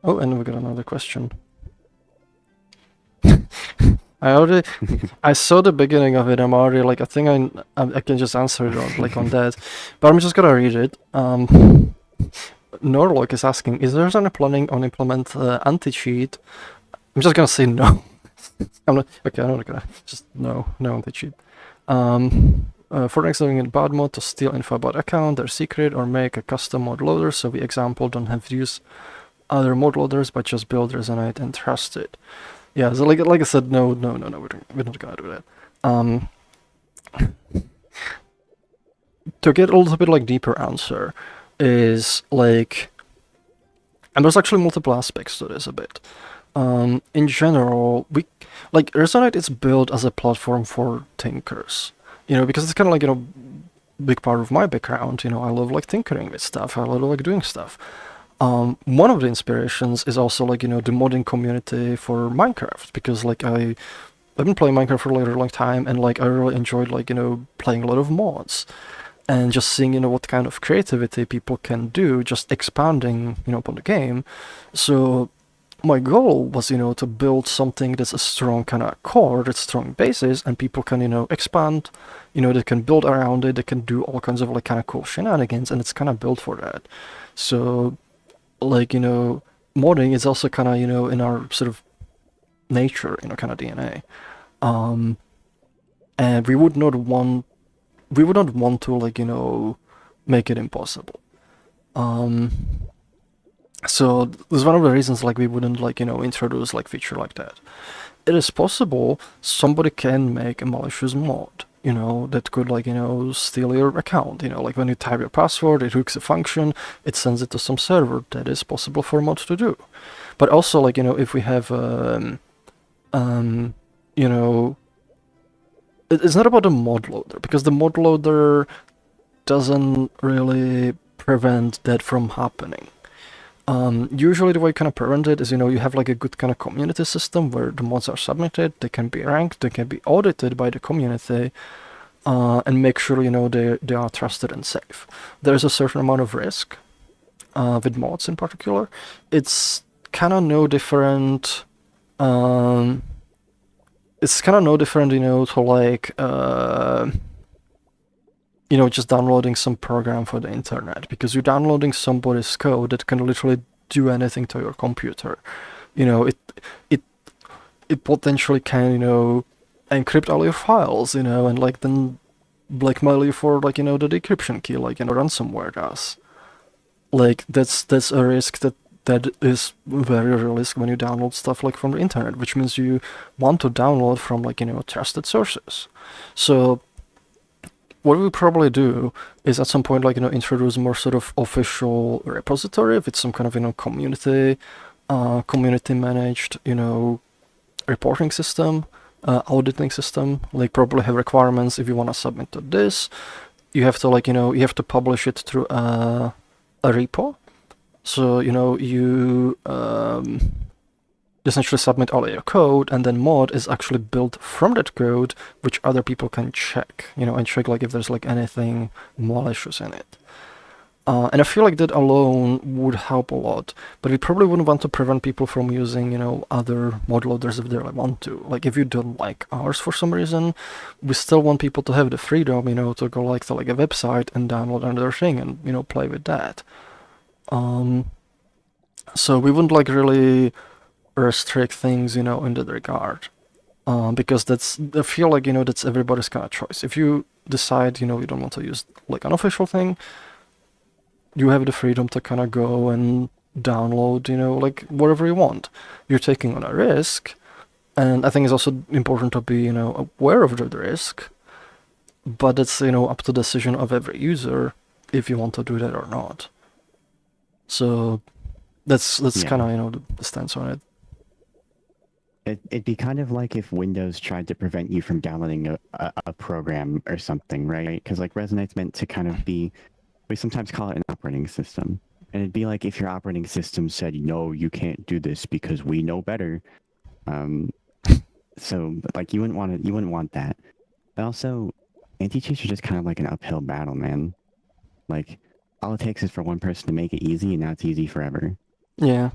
Oh, and we got another question. I saw the beginning of it. I'm already like, I think I can just answer it on, like on that, but I'm just gonna read it. Norlock is asking, is there any planning on implement anti-cheat? I'm just gonna say no. I'm not gonna just no anti-cheat. For example, in bad mode to steal info about account, their secret, or make a custom mod loader. So we example don't have to use other mod loaders, but just build Resonite and trust it. Yeah, so like I said, no, we're not gonna do that. To get a little bit like deeper answer is like, and there's actually multiple aspects to this a bit. In general, we like Resonite is built as a platform for thinkers, because it's kind of like big part of my background. I love like tinkering with stuff. I love like doing stuff. One of the inspirations is also like the modding community for Minecraft, because like I've been playing Minecraft for a really long time, and like I really enjoyed like playing a lot of mods and just seeing what kind of creativity people can do, just expanding upon the game. So my goal was to build something that's a strong kind of core, that's strong basis, and people can expand, they can build around it, they can do all kinds of like kind of cool shenanigans, and it's kind of built for that. So like modding is also kind of in our sort of nature, kind of DNA, and we would not want to like make it impossible. So this is one of the reasons like we wouldn't like introduce like feature like that. It is possible somebody can make a malicious mod, that could like steal your account. Like when you type your password, it hooks a function, it sends it to some server. That is possible for mods to do. But also like if we have it's not about the mod loader, because the mod loader doesn't really prevent that from happening. Usually the way you kind of prevent it is, you have like a good kind of community system where the mods are submitted, they can be ranked, they can be audited by the community, and make sure, they are trusted and safe. There's a certain amount of risk, with mods in particular. It's kind of no different, to like, just downloading some program for the internet, because you're downloading somebody's code that can literally do anything to your computer. It potentially can, encrypt all your files, and like then blackmail you for like, the decryption key, like, ransomware does. Like that's a risk that is very realistic when you download stuff like from the internet, which means you want to download from like, trusted sources. So what we'll probably do is at some point like introduce more sort of official repository with some kind of community managed reporting system, auditing system. Like probably have requirements. If you want to submit to this, you have to like you have to publish it through a repo. So you essentially submit all of your code, and then mod is actually built from that code, which other people can check, and check like if there's like anything malicious in it. And I feel like that alone would help a lot, but we probably wouldn't want to prevent people from using, other mod loaders if they really want to. Like if you don't like ours for some reason, we still want people to have the freedom, to go like to like a website and download another thing and, play with that. So we wouldn't like really restrict things, in that regard, because I feel like that's everybody's kind of choice. If you decide you don't want to use like an official thing, you have the freedom to kind of go and download like whatever you want. You're taking on a risk, and I think it's also important to be aware of the risk, but it's up to the decision of every user if you want to do that or not. So that's kind of the stance on it. It'd be kind of like if Windows tried to prevent you from downloading a program or something, right? Because like Resonite's meant to kind of be, we sometimes call it an operating system. And it'd be like if your operating system said, no, you can't do this because we know better. So like you wouldn't want that. But also, anti-cheats are just kind of like an uphill battle, man. Like all it takes is for one person to make it easy, and now it's easy forever. Yeah,